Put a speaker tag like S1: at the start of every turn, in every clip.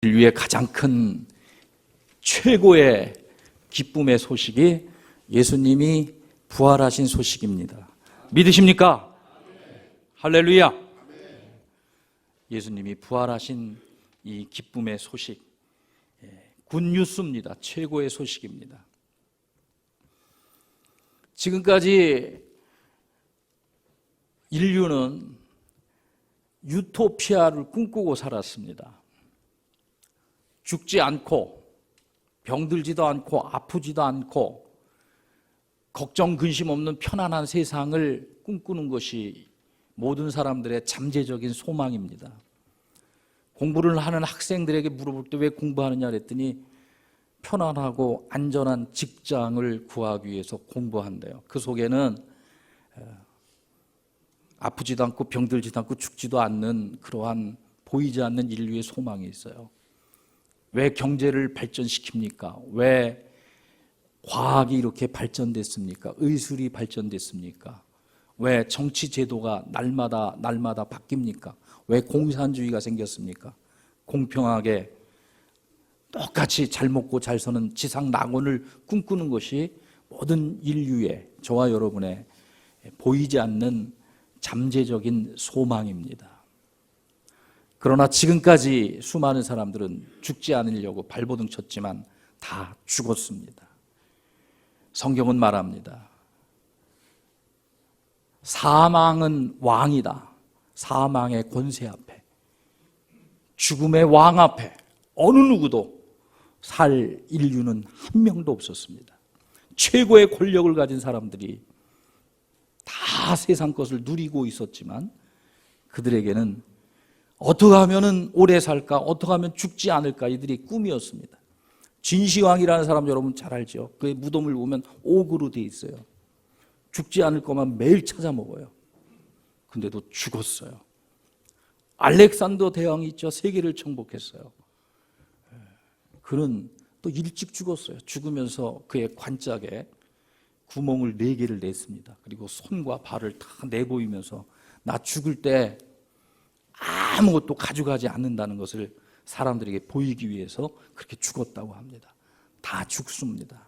S1: 인류의 가장 큰 최고의 기쁨의 소식이 예수님이 부활하신 소식입니다. 믿으십니까? 할렐루야. 예수님이 부활하신 이 기쁨의 소식, 굿뉴스입니다. 최고의 소식입니다. 지금까지 인류는 유토피아를 꿈꾸고 살았습니다. 죽지 않고 병들지도 않고 아프지도 않고 걱정 근심 없는 편안한 세상을 꿈꾸는 것이 모든 사람들의 잠재적인 소망입니다. 공부를 하는 학생들에게 물어볼 때 왜 공부하느냐 그랬더니 편안하고 안전한 직장을 구하기 위해서 공부한대요. 그 속에는 아프지도 않고 병들지도 않고 죽지도 않는 그러한 보이지 않는 인류의 소망이 있어요. 왜 경제를 발전시킵니까? 왜 과학이 이렇게 발전됐습니까? 의술이 발전됐습니까? 왜 정치 제도가 날마다 바뀝니까? 왜 공산주의가 생겼습니까? 공평하게 똑같이 잘 먹고 잘 사는 지상 낙원을 꿈꾸는 것이 모든 인류의, 저와 여러분의 보이지 않는 잠재적인 소망입니다. 그러나 지금까지 수많은 사람들은 죽지 않으려고 발버둥 쳤지만 다 죽었습니다. 성경은 말합니다. 사망은 왕이다. 사망의 권세 앞에, 죽음의 왕 앞에 어느 누구도 살 인류는 한 명도 없었습니다. 최고의 권력을 가진 사람들이 다 세상 것을 누리고 있었지만 그들에게는 어떻게 하면 오래 살까? 어떻게 하면 죽지 않을까? 이들이 꿈이었습니다. 진시황이라는 사람 여러분 잘 알죠? 그의 무덤을 보면 옥으로 되어 있어요. 죽지 않을 것만 매일 찾아 먹어요. 근데도 죽었어요. 알렉산더 대왕이 있죠. 세계를 정복했어요. 그는 또 일찍 죽었어요. 죽으면서 그의 관짝에 구멍을 4개를 냈습니다. 그리고 손과 발을 다 내보이면서 나 죽을 때 아무것도 가져가지 않는다는 것을 사람들에게 보이기 위해서 그렇게 죽었다고 합니다. 다 죽습니다.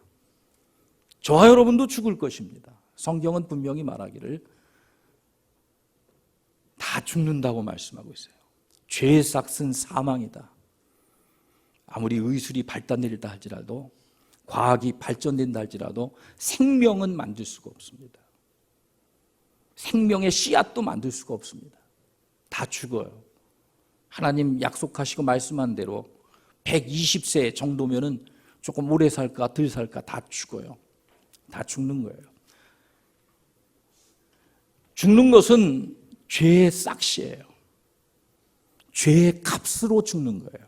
S1: 저와 여러분도 죽을 것입니다. 성경은 분명히 말하기를 다 죽는다고 말씀하고 있어요. 죄의 싹은 사망이다. 아무리 의술이 발달된다 할지라도, 과학이 발전된다 할지라도 생명은 만들 수가 없습니다. 생명의 씨앗도 만들 수가 없습니다. 다 죽어요. 하나님 약속하시고 말씀한 대로 120세 정도면은 조금 오래 살까 덜 살까 다 죽어요. 다 죽는 거예요. 죽는 것은 죄의 싹시예요. 죄의 값으로 죽는 거예요.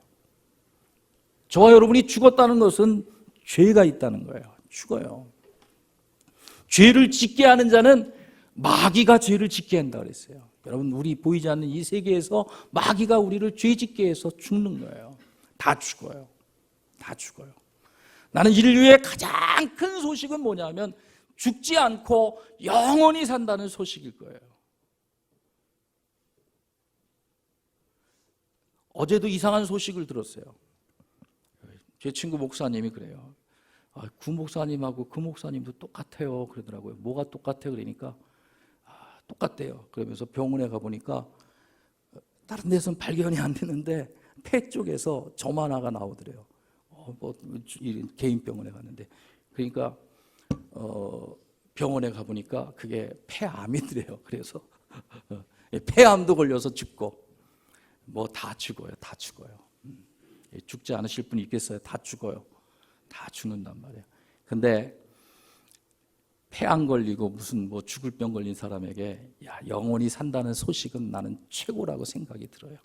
S1: 저와 여러분이 죽었다는 것은 죄가 있다는 거예요. 죽어요. 죄를 짓게 하는 자는 마귀가 죄를 짓게 한다 그랬어요. 여러분, 우리 보이지 않는 이 세계에서 마귀가 우리를 죄 짓게 해서 죽는 거예요. 다 죽어요. 다 죽어요. 나는 인류의 가장 큰 소식은 뭐냐면 죽지 않고 영원히 산다는 소식일 거예요. 어제도 이상한 소식을 들었어요. 제 친구 목사님이 그래요. 구 목사님하고 그 목사님도 똑같아요 그러더라고요. 뭐가 똑같아요? 그러니까 똑같대요. 그러면서 병원에 가보니까 다른 데서는 발견이 안 되는데 폐 쪽에서 점 하나가 나오더래요. 개인 병원에 갔는데 그러니까 병원에 가보니까 그게 폐암이더래요. 그래서 폐암도 걸려서 죽고 뭐 다 죽어요. 다 죽어요. 죽지 않으실 분이 있겠어요? 다 죽어요. 다 죽는단 말이에요. 근데 폐암 걸리고 무슨 뭐 죽을 병 걸린 사람에게 영원히 산다는 소식은 나는 최고라고 생각이 들어요.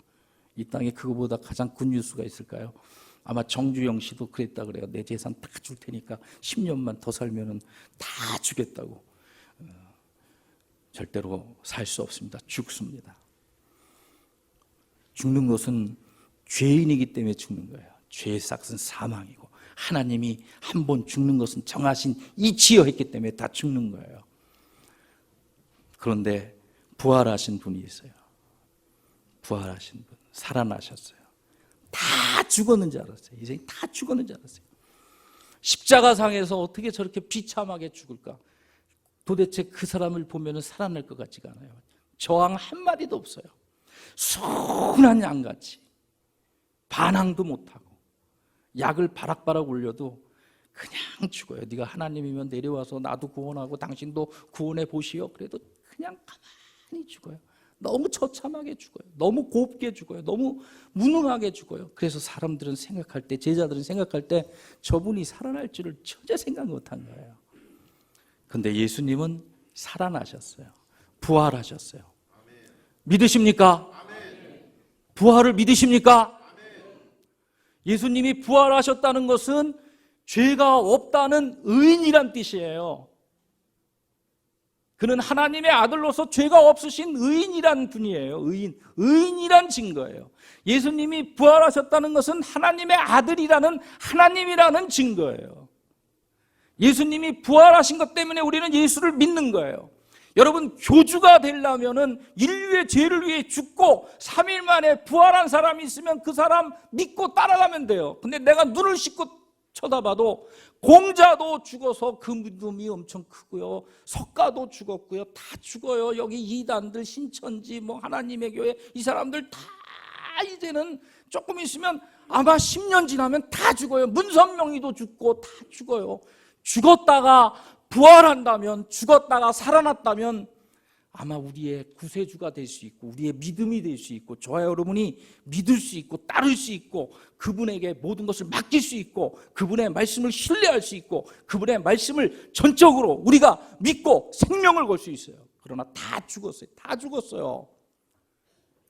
S1: 이 땅에 그거보다 가장 굿뉴스가 있을까요? 아마 정주영 씨도 그랬다 그래요. 내 재산 다 줄 테니까 10년만 더 살면은 다 주겠다고. 절대로 살 수 없습니다. 죽습니다. 죽는 것은 죄인이기 때문에 죽는 거예요. 죄의 싹은 사망이고 하나님이 한 번 죽는 것은 정하신 이치여 했기 때문에 다 죽는 거예요. 그런데 부활하신 분이 있어요. 부활하신 분, 살아나셨어요. 다 죽었는 줄 알았어요. 인생이 다 죽었는 줄 알았어요. 십자가상에서 어떻게 저렇게 비참하게 죽을까? 도대체 그 사람을 보면 살아날 것 같지가 않아요. 저항 한마디도 없어요. 순한 양같이 반항도 못하고 약을 바락바락 올려도 그냥 죽어요. 네가 하나님이면 내려와서 나도 구원하고 당신도 구원해 보시오. 그래도 그냥 가만히 죽어요. 너무 처참하게 죽어요. 너무 곱게 죽어요. 너무 무능하게 죽어요. 그래서 사람들은 생각할 때, 제자들은 생각할 때 저분이 살아날 줄을 전혀 생각 못한 거예요. 근데 예수님은 살아나셨어요. 부활하셨어요. 믿으십니까? 부활을 믿으십니까? 예수님이 부활하셨다는 것은 죄가 없다는 의인이란 뜻이에요. 그는 하나님의 아들로서 죄가 없으신 의인이란 분이에요. 의인이란 증거예요. 예수님이 부활하셨다는 것은 하나님의 아들이라는 하나님이라는 증거예요. 예수님이 부활하신 것 때문에 우리는 예수를 믿는 거예요. 여러분, 교주가 되려면은 인류의 죄를 위해 죽고 3일 만에 부활한 사람이 있으면 그 사람 믿고 따라가면 돼요. 근데 내가 눈을 씻고 쳐다봐도 공자도 죽어서 그 믿음이 엄청 크고요, 석가도 죽었고요, 다 죽어요. 여기 이단들, 신천지, 하나님의 교회, 이 사람들 다 이제는 조금 있으면 아마 10년 지나면 다 죽어요. 문선명이도 죽고 다 죽어요. 죽었다가 부활한다면, 죽었다가 살아났다면 아마 우리의 구세주가 될 수 있고 우리의 믿음이 될 수 있고 저와 여러분이 믿을 수 있고 따를 수 있고 그분에게 모든 것을 맡길 수 있고 그분의 말씀을 신뢰할 수 있고 그분의 말씀을 전적으로 우리가 믿고 생명을 걸 수 있어요. 그러나 다 죽었어요. 다 죽었어요.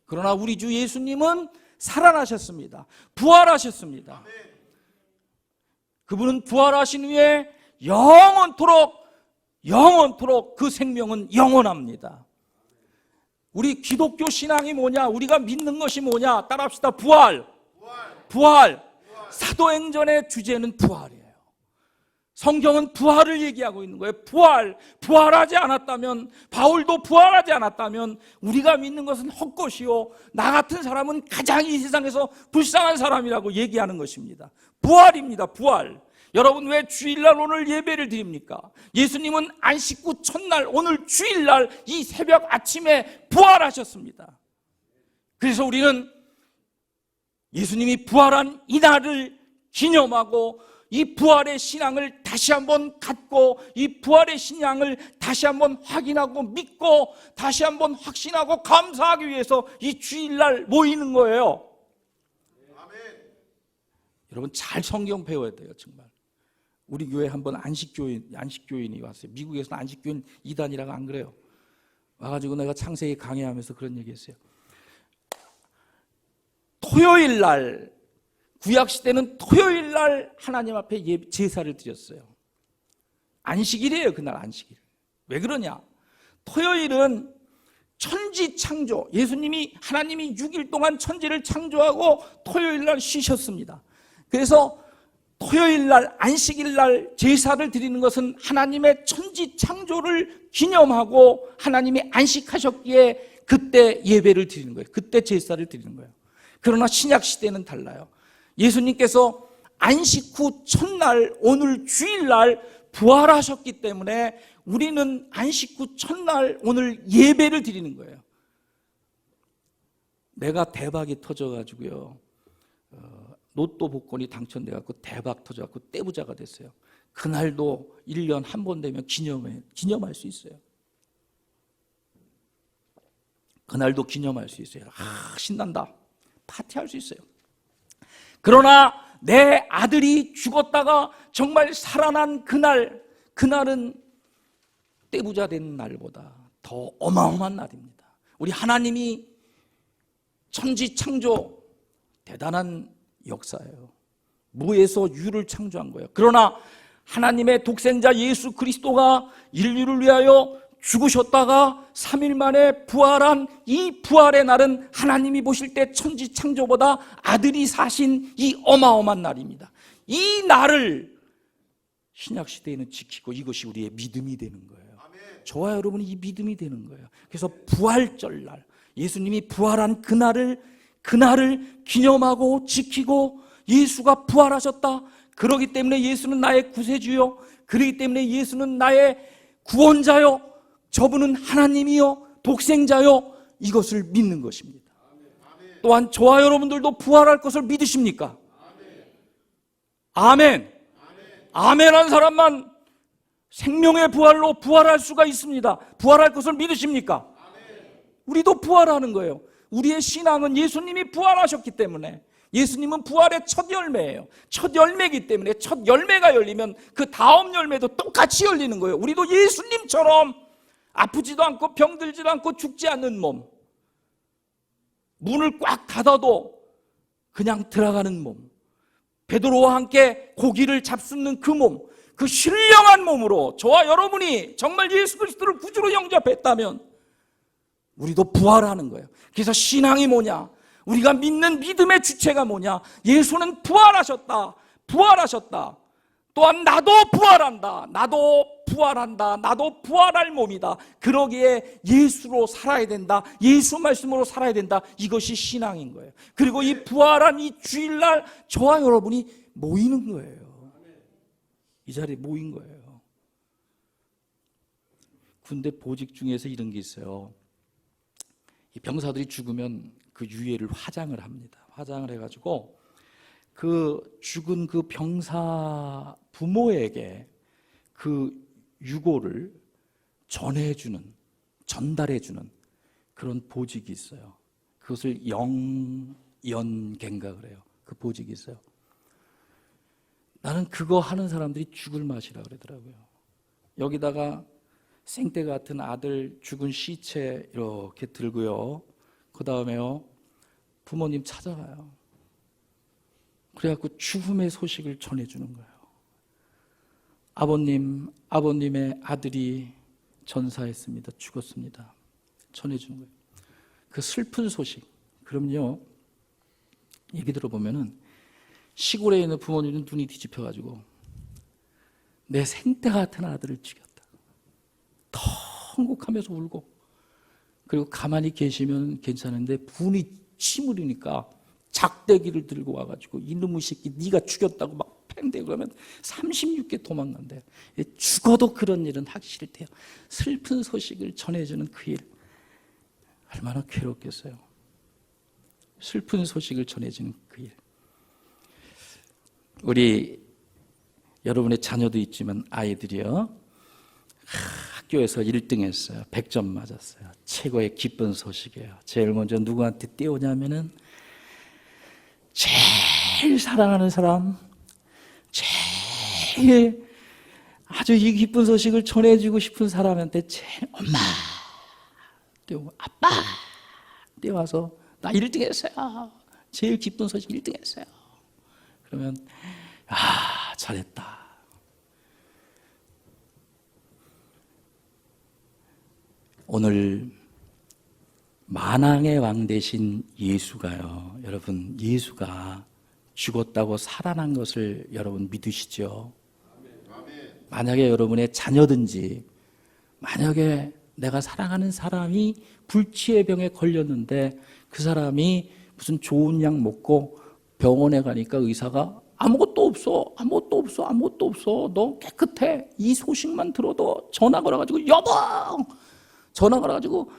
S1: 그러나 우리 주 예수님은 살아나셨습니다. 부활하셨습니다. 그분은 부활하신 후에 영원토록 그 생명은 영원합니다. 우리 기독교 신앙이 뭐냐? 우리가 믿는 것이 뭐냐? 따라합시다. 부활. 사도행전의 주제는 부활이에요. 성경은 부활을 얘기하고 있는 거예요. 부활하지 않았다면, 바울도 부활하지 않았다면 우리가 믿는 것은 헛것이요, 나 같은 사람은 가장 이 세상에서 불쌍한 사람이라고 얘기하는 것입니다. 부활입니다. 부활. 여러분, 왜 주일날 오늘 예배를 드립니까? 예수님은 안식 후 첫날, 오늘 주일날 이 새벽 아침에 부활하셨습니다. 그래서 우리는 예수님이 부활한 이날을 기념하고 이 부활의 신앙을 다시 한번 갖고 이 부활의 신앙을 다시 한번 확인하고 믿고 다시 한번 확신하고 감사하기 위해서 이 주일날 모이는 거예요. 여러분, 잘 성경 배워야 돼요. 정말. 우리 교회 한번 안식교인이 왔어요. 미국에서는 안식교인 이단이라고 안 그래요. 와가지고 내가 창세기 강의하면서 그런 얘기했어요. 토요일 날, 구약시대는 토요일 날 하나님 앞에 제사를 드렸어요. 안식일이에요. 그날 안식일. 왜 그러냐? 토요일은 천지 창조, 하나님이 6일 동안 천지를 창조하고 토요일 날 쉬셨습니다. 그래서 토요일 날, 안식일 날 제사를 드리는 것은 하나님의 천지 창조를 기념하고 하나님이 안식하셨기에 그때 예배를 드리는 거예요. 그때 제사를 드리는 거예요. 그러나 신약 시대는 달라요. 예수님께서 안식 후 첫날, 오늘 주일날 부활하셨기 때문에 우리는 안식 후 첫날, 오늘 예배를 드리는 거예요. 내가 대박이 터져가지고요, 로또 복권이 당첨돼갖고 대박 터져갖고 떼부자가 됐어요. 그날도 1년 한 번 되면 기념할 수 있어요. 그날도 기념할 수 있어요. 신난다. 파티할 수 있어요. 그러나 내 아들이 죽었다가 정말 살아난 그날은 떼부자 된 날보다 더 어마어마한 날입니다. 우리 하나님이 천지 창조 대단한 역사예요. 무에서 유를 창조한 거예요. 그러나 하나님의 독생자 예수 그리스도가 인류를 위하여 죽으셨다가 3일 만에 부활한 이 부활의 날은 하나님이 보실 때 천지 창조보다 아들이 사신 이 어마어마한 날입니다. 이 날을 신약시대에는 지키고 이것이 우리의 믿음이 되는 거예요. 저와 여러분이 이 믿음이 되는 거예요. 그래서 부활절날, 예수님이 부활한 그날을 그날을 기념하고 지키고 예수가 부활하셨다. 그렇기 때문에 예수는 나의 구세주요. 그렇기 때문에 예수는 나의 구원자요. 저분은 하나님이요. 독생자요. 이것을 믿는 것입니다. 또한 저와 여러분들도 부활할 것을 믿으십니까? 아멘. 아멘한 사람만 생명의 부활로 부활할 수가 있습니다. 부활할 것을 믿으십니까? 우리도 부활하는 거예요. 우리의 신앙은 예수님이 부활하셨기 때문에, 예수님은 부활의 첫 열매예요. 첫 열매이기 때문에 첫 열매가 열리면 그 다음 열매도 똑같이 열리는 거예요. 우리도 예수님처럼 아프지도 않고 병들지도 않고 죽지 않는 몸, 문을 꽉 닫아도 그냥 들어가는 몸, 베드로와 함께 고기를 잡수는 그 몸, 그 신령한 몸으로 저와 여러분이 정말 예수 그리스도를 구주로 영접했다면 우리도 부활하는 거예요. 그래서 신앙이 뭐냐? 우리가 믿는 믿음의 주체가 뭐냐? 예수는 부활하셨다. 부활하셨다. 또한 나도 부활한다. 나도 부활한다. 나도 부활할 몸이다. 그러기에 예수로 살아야 된다. 예수 말씀으로 살아야 된다. 이것이 신앙인 거예요. 그리고 이 부활한 이 주일날 저와 여러분이 모이는 거예요. 이 자리에 모인 거예요. 군대 보직 중에서 이런 게 있어요. 이 병사들이 죽으면 그 유해를 화장을 합니다. 화장을 해가지고 그 죽은 그 병사 부모에게 그 유고를 전해주는, 전달해주는 그런 보직이 있어요. 그것을 영연갱가 그래요. 그 보직이 있어요. 나는 그거 하는 사람들이 죽을 맛이라 그러더라고요. 여기다가 생때 같은 아들 죽은 시체 이렇게 들고요. 그 다음에요, 부모님 찾아가요. 그래갖고 죽음의 소식을 전해주는 거예요. 아버님, 아버님의 아들이 전사했습니다. 죽었습니다. 전해주는 거예요. 그 슬픈 소식. 그럼요, 얘기 들어보면은 시골에 있는 부모님은 눈이 뒤집혀가지고 내 생때 같은 아들을 죽였다. 통곡하면서 울고, 그리고 가만히 계시면 괜찮은데 분이 치물으니까 작대기를 들고 와가지고 이놈의 새끼 네가 죽였다고 막 팽대고 그러면 36개 도망간대요. 죽어도 그런 일은 하기 싫대요. 슬픈 소식을 전해주는 그 일, 얼마나 괴롭겠어요. 슬픈 소식을 전해주는 그 일. 우리 여러분의 자녀도 있지만 아이들이요, 학교에서 1등 했어요. 100점 맞았어요. 최고의 기쁜 소식이에요. 제일 먼저 누구한테 띄우냐면은 제일 사랑하는 사람, 제일 아주 이 기쁜 소식을 전해주고 싶은 사람한테 제일 엄마 띄우고 아빠 띄워서 나 1등 했어요. 제일 기쁜 소식 1등 했어요. 그러면 아, 잘했다. 오늘 만왕의 왕 되신 예수가요, 여러분, 예수가 죽었다고 살아난 것을 여러분 믿으시죠? 만약에 여러분의 자녀든지, 만약에 내가 사랑하는 사람이 불치의 병에 걸렸는데 그 사람이 무슨 좋은 약 먹고 병원에 가니까 의사가 아무것도 없어, 아무것도 없어, 아무것도 없어, 너 깨끗해, 이 소식만 들어도 전화 걸어가지고 여보, 전화 걸어가지고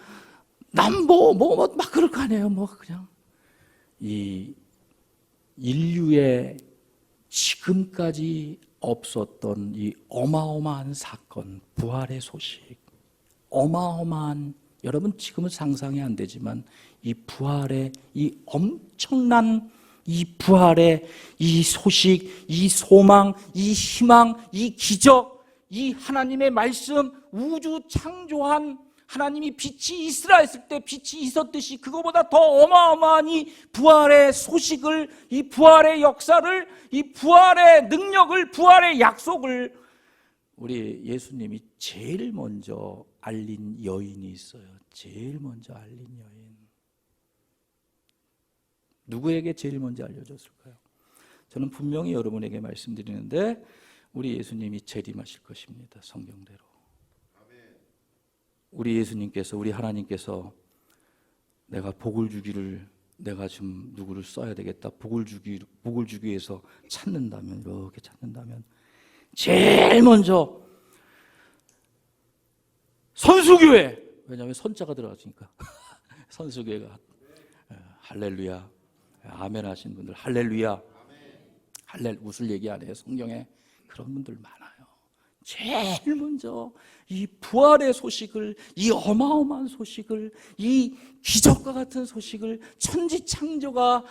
S1: 남보 막 그럴 거 아니에요. 뭐 그냥 이 인류의 지금까지 없었던 이 어마어마한 사건, 부활의 소식, 어마어마한, 여러분 지금은 상상이 안 되지만 이 부활의 이 엄청난 이 부활의 이 소식, 이 소망, 이 희망, 이 기적, 이 하나님의 말씀, 우주 창조한 하나님이 빛이 있으라 했을 때 빛이 있었듯이 그거보다 더 어마어마한 이 부활의 소식을, 이 부활의 역사를, 이 부활의 능력을, 부활의 약속을 우리 예수님이 제일 먼저 알린 여인이 있어요. 제일 먼저 알린 여인. 누구에게 제일 먼저 알려줬을까요? 저는 분명히 여러분에게 말씀드리는데 우리 예수님이 재림하실 것입니다. 성경대로. 우리 예수님께서, 우리 하나님께서 내가 복을 주기를 내가 좀 누구를 써야 되겠다, 복을 주기 위해서 찾는다면, 이렇게 찾는다면 제일 먼저 선수교회, 왜냐하면 선자가 들어갔으니까 선수교회가 할렐루야, 아멘 하시는 분들 할렐루야, 웃을 얘기 안 해요. 성경에 그런 분들 많아요. 제일 먼저 이 부활의 소식을, 이 어마어마한 소식을, 이 기적과 같은 소식을, 천지창조가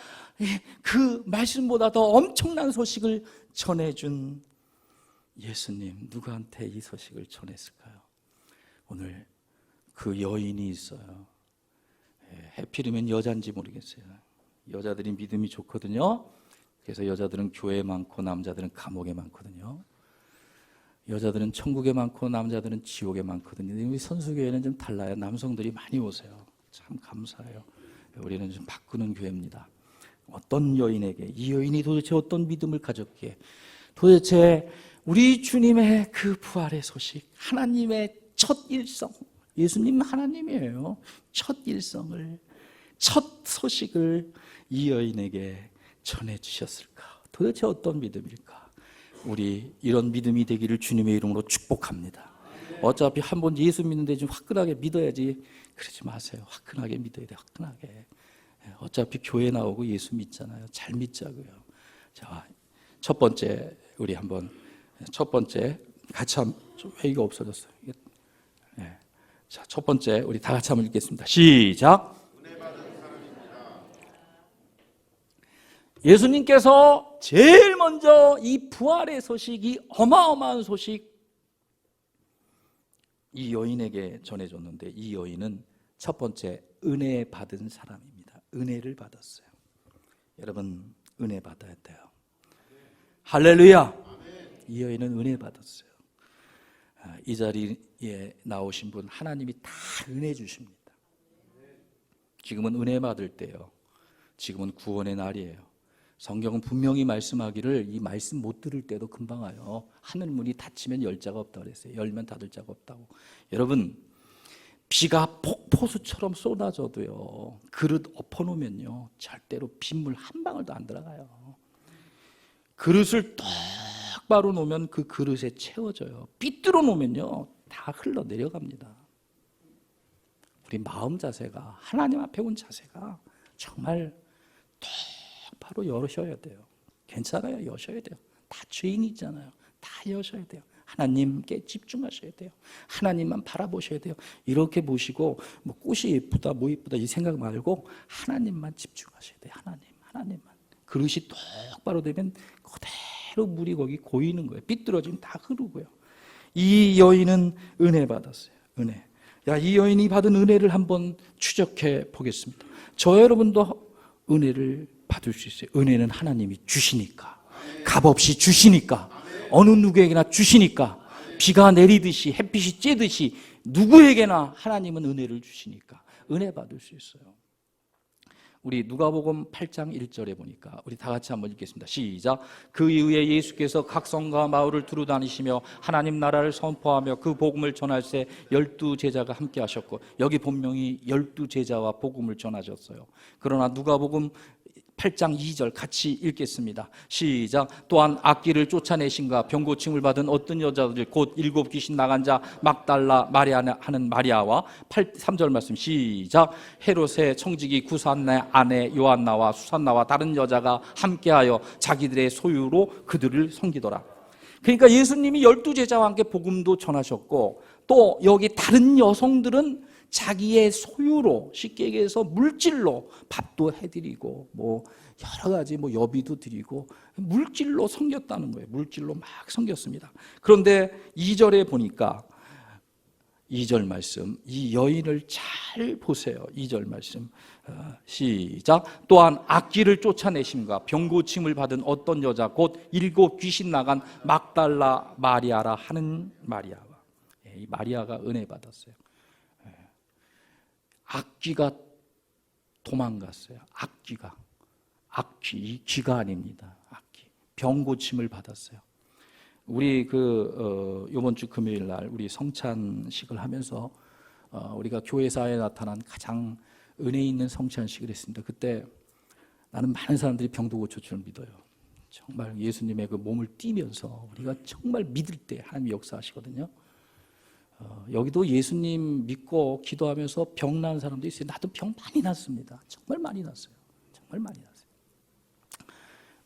S1: 그 말씀보다 더 엄청난 소식을 전해준 예수님, 누구한테 이 소식을 전했을까요? 오늘 그 여인이 있어요. 해필이면 여자인지 모르겠어요. 여자들이 믿음이 좋거든요. 그래서 여자들은 교회에 많고 남자들은 감옥에 많거든요. 여자들은 천국에 많고 남자들은 지옥에 많거든요. 우리 선수교회는 좀 달라요. 남성들이 많이 오세요. 참 감사해요. 우리는 좀 바꾸는 교회입니다. 어떤 여인에게, 이 여인이 도대체 어떤 믿음을 가졌기에, 도대체 우리 주님의 그 부활의 소식, 하나님의 첫 일성, 예수님은 하나님이에요. 첫 일성을, 첫 소식을 이 여인에게 전해주셨을까? 도대체 어떤 믿음일까? 우리 이런 믿음이 되기를 주님의 이름으로 축복합니다. 어차피 한 번 예수 믿는데 좀 화끈하게 믿어야지, 그러지 마세요. 화끈하게 믿어야 돼요. 화끈하게. 어차피 교회 나오고 예수 믿잖아요. 잘 믿자고요. 자, 첫 번째 우리 한번, 첫 번째 같이 좀 회의가 없어졌어요. 자, 첫 번째 우리 다 같이 한번 읽겠습니다. 시작. 예수님께서 제일 먼저 이 부활의 소식, 이 어마어마한 소식, 이 여인에게 전해줬는데, 이 여인은 첫 번째 은혜 받은 사람입니다. 은혜를 받았어요. 여러분, 은혜 받아야 돼요. 할렐루야. 이 여인은 은혜 받았어요. 이 자리에 나오신 분 하나님이 다 은혜 주십니다. 지금은 은혜 받을 때예요. 지금은 구원의 날이에요. 성경은 분명히 말씀하기를 이 말씀 못 들을 때도 금방 와요. 하늘 문이 닫히면 열 자가 없다고 그랬어요. 열면 닫을 자가 없다고. 여러분, 비가 폭포수처럼 쏟아져도요, 그릇 엎어놓으면요 절대로 빗물 한 방울도 안 들어가요. 그릇을 똑바로 놓으면 그 그릇에 채워져요. 삐뚤어 놓으면요 다 흘러내려갑니다. 우리 마음 자세가, 하나님 앞에 온 자세가 정말 바로 여셔야 돼요. 괜찮아요. 여셔야 돼요. 다 죄인이잖아요. 다 여셔야 돼요. 하나님께 집중하셔야 돼요. 하나님만 바라보셔야 돼요. 이렇게 보시고 뭐 꽃이 예쁘다, 뭐 예쁘다 이 생각 말고 하나님만 집중하셔야 돼요. 하나님만. 그릇이 똑바로 되면 그대로 물이 거기 고이는 거예요. 삐뚤어지면 다 흐르고요. 이 여인은 은혜 받았어요. 은혜. 이 여인이 받은 은혜를 한번 추적해 보겠습니다. 저 여러분도 은혜를 받을 수 있어요. 은혜는 하나님이 주시니까, 값없이 주시니까, 어느 누구에게나 주시니까, 비가 내리듯이 햇빛이 쬐듯이 누구에게나 하나님은 은혜를 주시니까 은혜 받을 수 있어요. 우리 누가복음 8장 1절에 보니까 우리 다 같이 한번 읽겠습니다. 시작. 그 이후에 예수께서 각 성과 마을을 두루 다니시며 하나님 나라를 선포하며 그 복음을 전할새 12제자가 함께 하셨고, 여기 본명이 12제자와 복음을 전하셨어요. 그러나 누가복음 8장 2절 같이 읽겠습니다. 시작. 또한 악귀를 쫓아내신가 병고침을 받은 어떤 여자들 곧 7 귀신 나간 자 막달라 마리아 하는 마리아와 3절 말씀 시작. 헤롯의 청지기 구산의 아내 요한나와 수산나와 다른 여자가 함께하여 자기들의 소유로 그들을 섬기더라. 그러니까 예수님이 12제자와 함께 복음도 전하셨고, 또 여기 다른 여성들은 자기의 소유로, 쉽게 얘기해서 물질로 밥도 해드리고 뭐 여러 가지 뭐 여비도 드리고 물질로 섬겼다는 거예요. 물질로 막 섬겼습니다. 그런데 2절에 보니까 2절 말씀, 이 여인을 잘 보세요. 2절 말씀 시작. 또한 악귀를 쫓아내심과 병고침을 받은 어떤 여자 곧 7 귀신 나간 막달라 마리아라 하는 마리아와, 이 마리아가 은혜 받았어요. 악귀가 도망갔어요. 악귀, 귀가 아닙니다. 악귀. 병고침을 받았어요. 우리 이번 주 금요일 날 우리 성찬식을 하면서 우리가 교회사에 나타난 가장 은혜 있는 성찬식을 했습니다. 그때 나는 많은 사람들이 병도 고칠 줄 믿어요. 정말 예수님의 그 몸을 띠면서 우리가 정말 믿을 때 하나님이 역사하시거든요. 여기도 예수님 믿고 기도하면서 병 나는 사람도 있어요. 나도 병 많이 났습니다. 정말 많이 났어요. 정말 많이 났어요.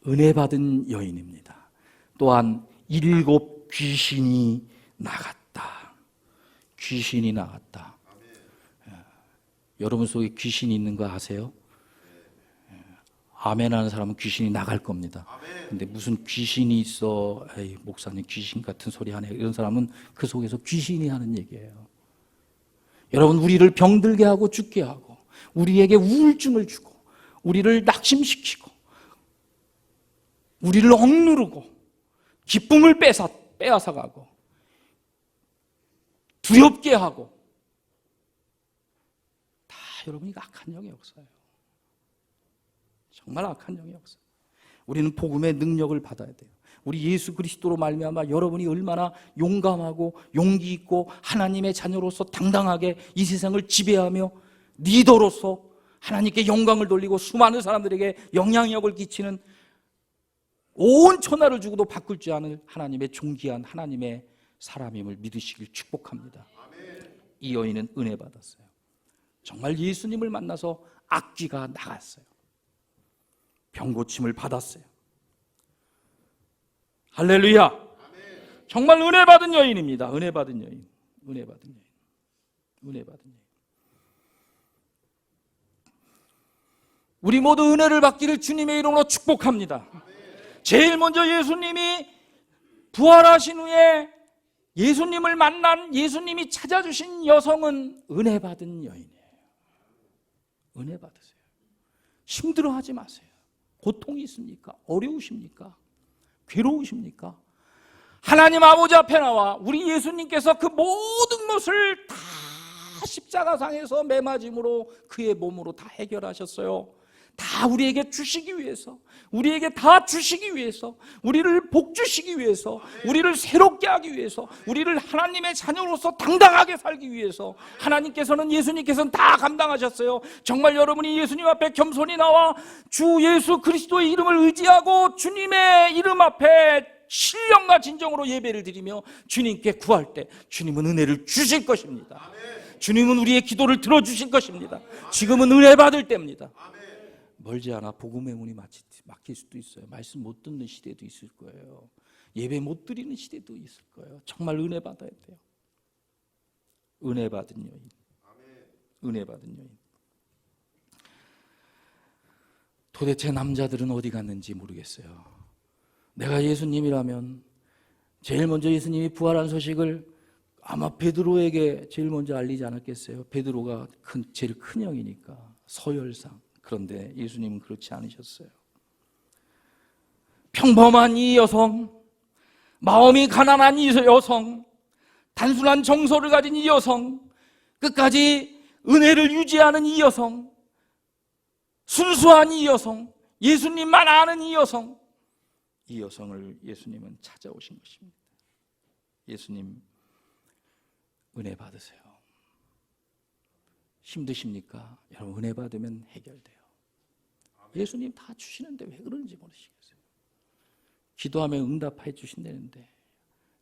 S1: 은혜 받은 여인입니다. 또한 7 귀신이 나갔다. 귀신이 나갔다. 여러분 속에 귀신이 있는 거 아세요? 아멘 하는 사람은 귀신이 나갈 겁니다. 근데 무슨 귀신이 있어, 에이, 목사님 귀신 같은 소리 하네, 이런 사람은 그 속에서 귀신이 하는 얘기예요. 여러분, 우리를 병들게 하고 죽게 하고 우리에게 우울증을 주고 우리를 낙심시키고 우리를 억누르고 기쁨을 빼앗아가고 두렵게 하고 다 여러분이 악한 영의 역사예요. 정말 악한 영의 역사. 우리는 복음의 능력을 받아야 돼요. 우리 예수 그리스도로 말미암아 여러분이 얼마나 용감하고 용기 있고 하나님의 자녀로서 당당하게 이 세상을 지배하며 리더로서 하나님께 영광을 돌리고 수많은 사람들에게 영향력을 끼치는 온 천하를 주고도 바꿀 줄 아는 하나님의 존귀한 하나님의 사람임을 믿으시길 축복합니다. 이 여인은 은혜 받았어요. 정말 예수님을 만나서 악귀가 나갔어요. 병고침을 받았어요. 할렐루야. 정말 은혜 받은 여인입니다. 은혜 받은 여인. 은혜 받은 여인. 은혜 받은 여인. 우리 모두 은혜를 받기를 주님의 이름으로 축복합니다. 제일 먼저 예수님이 부활하신 후에 예수님을 만난, 예수님이 찾아주신 여성은 은혜 받은 여인이에요. 은혜 받으세요. 힘들어하지 마세요. 고통이 있습니까? 어려우십니까? 괴로우십니까? 하나님 아버지 앞에 나와 우리 예수님께서 그 모든 것을 다 십자가상에서 매맞음으로 그의 몸으로 다 해결하셨어요. 다 우리에게 주시기 위해서, 우리에게 다 주시기 위해서, 우리를 복주시기 위해서, 우리를 새롭게 하기 위해서, 우리를 하나님의 자녀로서 당당하게 살기 위해서 하나님께서는, 예수님께서는 다 감당하셨어요. 정말 여러분이 예수님 앞에 겸손히 나와 주 예수 그리스도의 이름을 의지하고 주님의 이름 앞에 신령과 진정으로 예배를 드리며 주님께 구할 때 주님은 은혜를 주실 것입니다. 주님은 우리의 기도를 들어주실 것입니다. 지금은 은혜 받을 때입니다. 멀지 않아 복음의 문이 막힐 수도 있어요. 말씀 못 듣는 시대도 있을 거예요. 예배 못 드리는 시대도 있을 거예요. 정말 은혜 받아야 돼요. 은혜 받은 여인. 은혜 받은 여인. 도대체 남자들은 어디 갔는지 모르겠어요. 내가 예수님이라면 제일 먼저 예수님이 부활한 소식을 아마 베드로에게 제일 먼저 알리지 않았겠어요? 베드로가 제일 큰 형이니까, 서열상. 그런데 예수님은 그렇지 않으셨어요. 평범한 이 여성, 마음이 가난한 이 여성, 단순한 정서를 가진 이 여성, 끝까지 은혜를 유지하는 이 여성, 순수한 이 여성, 예수님만 아는 이 여성, 이 여성을 예수님은 찾아오신 것입니다. 예수님, 은혜 받으세요. 힘드십니까? 여러분, 은혜 받으면 해결돼요. 예수님 다 주시는데 왜 그런지 모르시겠어요. 기도하면 응답해 주신다는데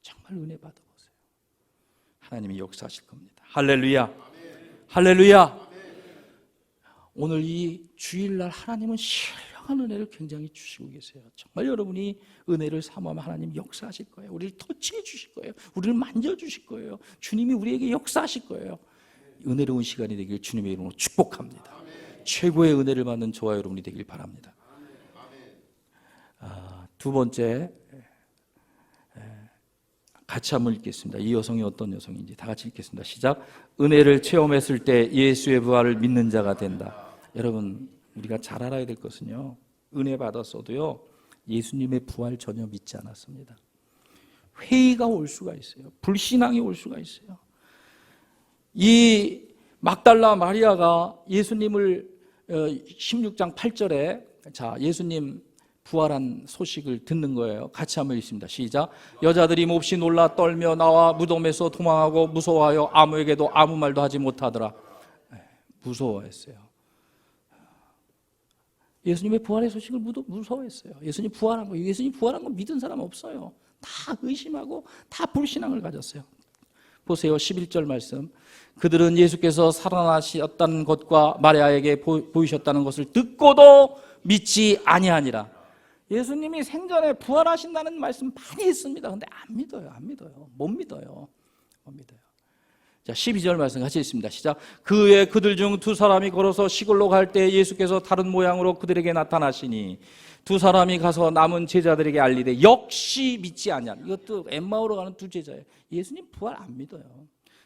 S1: 정말 은혜 받아보세요. 하나님이 역사하실 겁니다. 할렐루야. 할렐루야. 오늘 이 주일날 하나님은 신령한 은혜를 굉장히 주시고 계세요. 정말 여러분이 은혜를 사모하면 하나님 역사하실 거예요. 우리를 터치해 주실 거예요. 우리를 만져주실 거예요. 주님이 우리에게 역사하실 거예요. 은혜로운 시간이 되길 주님의 이름으로 축복합니다. 최고의 은혜를 받는 저와 여러분이 되길 바랍니다. 두 번째, 같이 한번 읽겠습니다. 이 여성이 어떤 여성인지 다 같이 읽겠습니다. 시작. 은혜를 체험했을 때 예수의 부활을 믿는 자가 된다. 여러분, 우리가 잘 알아야 될 것은요, 은혜 받았어도요 예수님의 부활 전혀 믿지 않았습니다. 회의가 올 수가 있어요. 불신앙이 올 수가 있어요. 이 막달라 마리아가 예수님을 16장 8절에 자, 예수님 부활한 소식을 듣는 거예요. 같이 한번 읽습니다. 시작. 여자들이 몹시 놀라 떨며 나와 무덤에서 도망하고 무서워하여 아무에게도 아무 말도 하지 못하더라. 무서워했어요. 예수님의 부활의 소식을 무서워했어요. 예수님 부활한 거 믿은 사람 없어요. 다 의심하고 다 불신앙을 가졌어요. 보세요. 11절 말씀. 그들은 예수께서 살아나셨다는 것과 마리아에게 보이셨다는 것을 듣고도 믿지 아니하니라. 예수님이 생전에 부활하신다는 말씀 많이 했습니다. 근데 안 믿어요. 못 믿어요. 자, 12절 말씀 같이 읽습니다. 시작. 그 후에 그들 중 두 사람이 걸어서 시골로 갈 때 예수께서 다른 모양으로 그들에게 나타나시니 두 사람이 가서 남은 제자들에게 알리되 역시 믿지 아니하. 이것도 엠마오로 가는 두 제자예요. 예수님 부활 안 믿어요.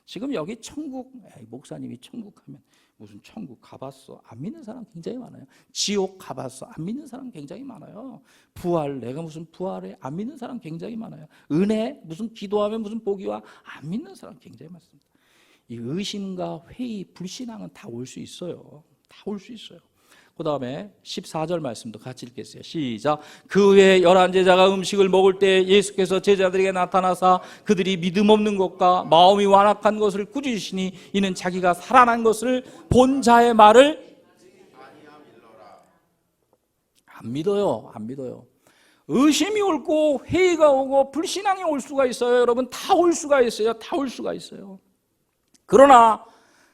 S1: 지금 여기 천국, 목사님이 천국 하면 무슨 천국 가봤어? 안 믿는 사람 굉장히 많아요. 지옥 가봤어? 안 믿는 사람 굉장히 많아요. 부활, 내가 무슨 부활해? 안 믿는 사람 굉장히 많아요. 은혜, 무슨 기도하면 무슨 복이 와? 안 믿는 사람 굉장히 많습니다. 이 의심과 회의, 불신앙은 다 올 수 있어요. 다 올 수 있어요. 그 다음에 14절 말씀도 같이 읽겠어요. 시작. 그 후에 11제자가 음식을 먹을 때 예수께서 제자들에게 나타나사 그들이 믿음 없는 것과 마음이 완악한 것을 꾸짖으시니 이는 자기가 살아난 것을 본 자의 말을 안 믿어요. 의심이 옳고 회의가 오고 불신앙이 올 수가 있어요. 여러분, 다 올 수가 있어요. 그러나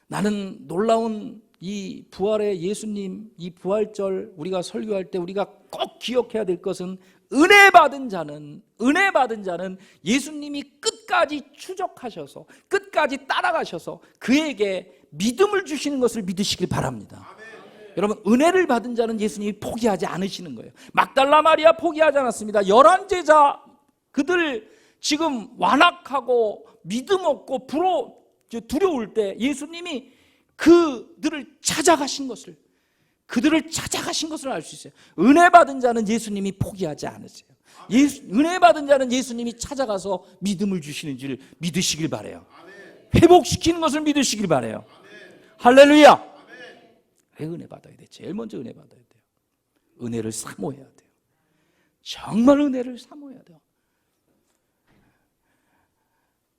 S1: 나는 놀라운 이 부활의 예수님, 이 부활절 우리가 설교할 때 우리가 꼭 기억해야 될 것은 은혜 받은 자는 예수님이 끝까지 추적하셔서 끝까지 따라가셔서 그에게 믿음을 주시는 것을 믿으시길 바랍니다. 여러분, 은혜를 받은 자는 예수님이 포기하지 않으시는 거예요. 막달라 마리아 포기하지 않았습니다. 11제자 그들 지금 완악하고 믿음 없고 두려울 때 예수님이 그들을 찾아가신 것을 알 수 있어요. 은혜 받은 자는 예수님이 포기하지 않으세요. 은혜 받은 자는 예수님이 찾아가서 믿음을 주시는 줄 믿으시길 바라요. 회복시키는 것을 믿으시길 바라요. 할렐루야. 왜 은혜 받아야 돼? 제일 먼저 은혜 받아야 돼요. 은혜를 사모해야 돼요. 정말 은혜를 사모해야 돼요.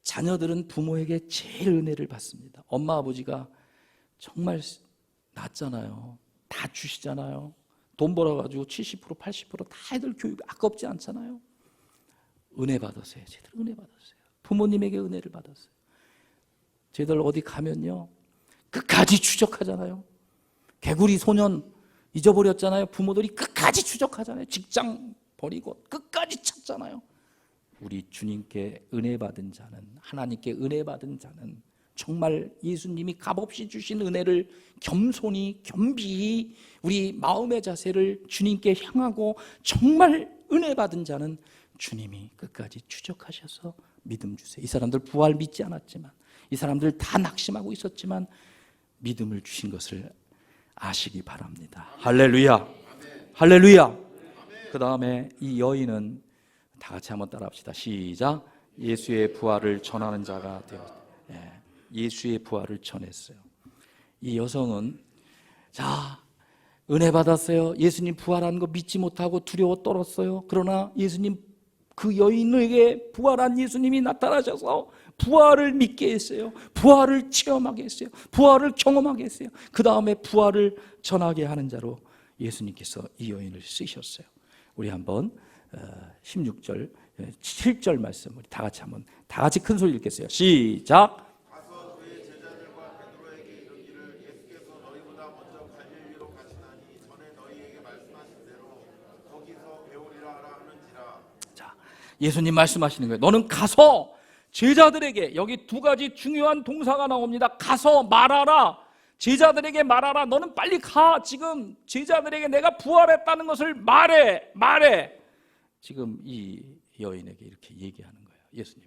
S1: 자녀들은 부모에게 제일 은혜를 받습니다. 엄마 아버지가 정말 낳잖아요. 다 주시잖아요. 돈 벌어가지고 70% 80% 다 애들 교육 아깝지 않잖아요. 은혜 받았어요. 제대로 은혜 받았어요. 부모님에게 은혜를 받았어요. 제들 어디 가면요 끝까지 추적하잖아요. 개구리 소년 잊어버렸잖아요. 부모들이 끝까지 추적하잖아요. 직장 버리고 끝까지 찾잖아요. 우리 주님께 은혜 받은 자는, 하나님께 은혜 받은 자는 정말 예수님이 값없이 주신 은혜를 겸손히 겸비히 우리 마음의 자세를 주님께 향하고 정말 은혜 받은 자는 주님이 끝까지 추적하셔서 믿음 주세요. 이 사람들 부활 믿지 않았지만, 이 사람들 다 낙심하고 있었지만 믿음을 주신 것을 아시기 바랍니다. 할렐루야. 할렐루야. 그 다음에 이 여인은 다 같이 한번 따라합시다. 시작. 예수의 부활을 전하는 자가 되었다. 예수의 부활을 전했어요. 이 여성은 은혜 받았어요. 예수님 부활한 거 믿지 못하고 두려워 떨었어요. 그러나 예수님, 그 여인에게 부활한 예수님이 나타나셔서 부활을 믿게 했어요. 부활을 체험하게 했어요. 부활을 경험하게 했어요. 그 다음에 부활을 전하게 하는 자로 예수님께서 이 여인을 쓰셨어요. 우리 한번 16절, 7절 말씀 우리 다 같이 큰 소리 읽겠어요. 시작.
S2: 가서 그의 제자들과 베드로에게 이르기를 예수께서 너희보다 먼저 갈릴리로 가시나니 전에 너희에게 말씀하신 대로 거기서 배우리라 하라 하는지라.
S1: 자, 예수님 말씀하시는 거예요. 너는 가서 제자들에게, 여기 두 가지 중요한 동사가 나옵니다. 가서 말하라. 제자들에게 말하라. 너는 빨리 가. 지금 제자들에게 내가 부활했다는 것을 말해. 지금 이 여인에게 이렇게 얘기하는 거예요. 예수님.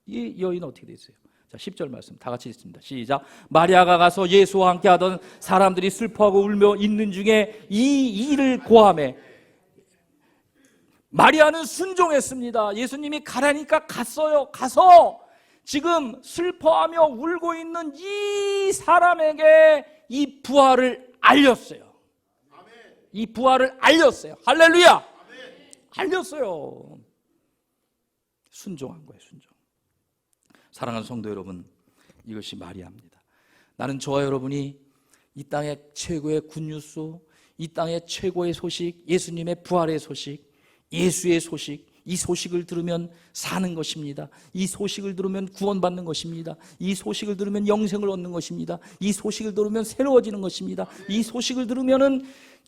S1: 이 여인은 어떻게 됐어요? 자, 10절 말씀 다 같이 읽습니다. 시작. 마리아가 가서 예수와 함께 하던 사람들이 슬퍼하고 울며 있는 중에 이 일을 고하매. 마리아는 순종했습니다. 예수님이 가라니까 갔어요. 가서 지금 슬퍼하며 울고 있는 이 사람에게 이 부활을 알렸어요. 이 부활을 알렸어요. 할렐루야. 알렸어요. 순종한 거예요. 순종. 사랑하는 성도 여러분, 이것이 마리아입니다. 나는 저와 여러분이 이 땅의 최고의 굿뉴스, 이 땅의 최고의 소식, 예수님의 부활의 소식, 예수의 소식, 이 소식을 들으면 사는 것입니다. 이 소식을 들으면 구원받는 것입니다. 이 소식을 들으면 영생을 얻는 것입니다. 이 소식을 들으면 새로워지는 것입니다. 이 소식을 들으면은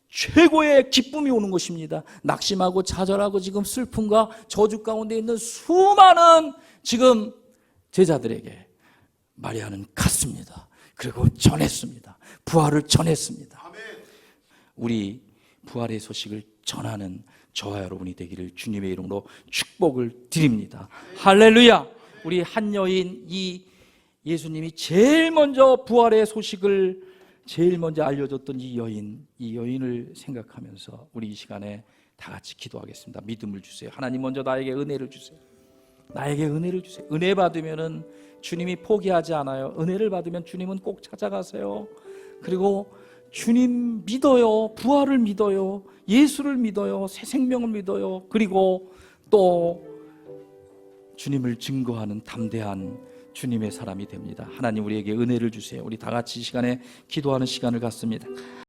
S1: 최고의 기쁨이 오는 것입니다. 낙심하고 좌절하고 지금 슬픔과 저주 가운데 있는 수많은 지금 제자들에게 마리아는 갔습니다. 그리고 전했습니다. 부활을 전했습니다. 우리 부활의 소식을 전하는 저와 여러분이 되기를 주님의 이름으로 축복을 드립니다. 할렐루야. 우리 한 여인, 이 예수님이 제일 먼저 부활의 소식을 제일 먼저 알려줬던 이 여인을 생각하면서 우리 이 시간에 다 같이 기도하겠습니다. 믿음을 주세요. 하나님 먼저 나에게 은혜를 주세요. 나에게 은혜를 주세요. 은혜 받으면은 주님이 포기하지 않아요. 은혜를 받으면 주님은 꼭 찾아가세요. 그리고 주님 믿어요. 부활을 믿어요. 예수를 믿어요. 새 생명을 믿어요. 그리고 또 주님을 증거하는 담대한 주님의 사람이 됩니다. 하나님 우리에게 은혜를 주세요. 우리 다 같이 이 시간에 기도하는 시간을 갖습니다.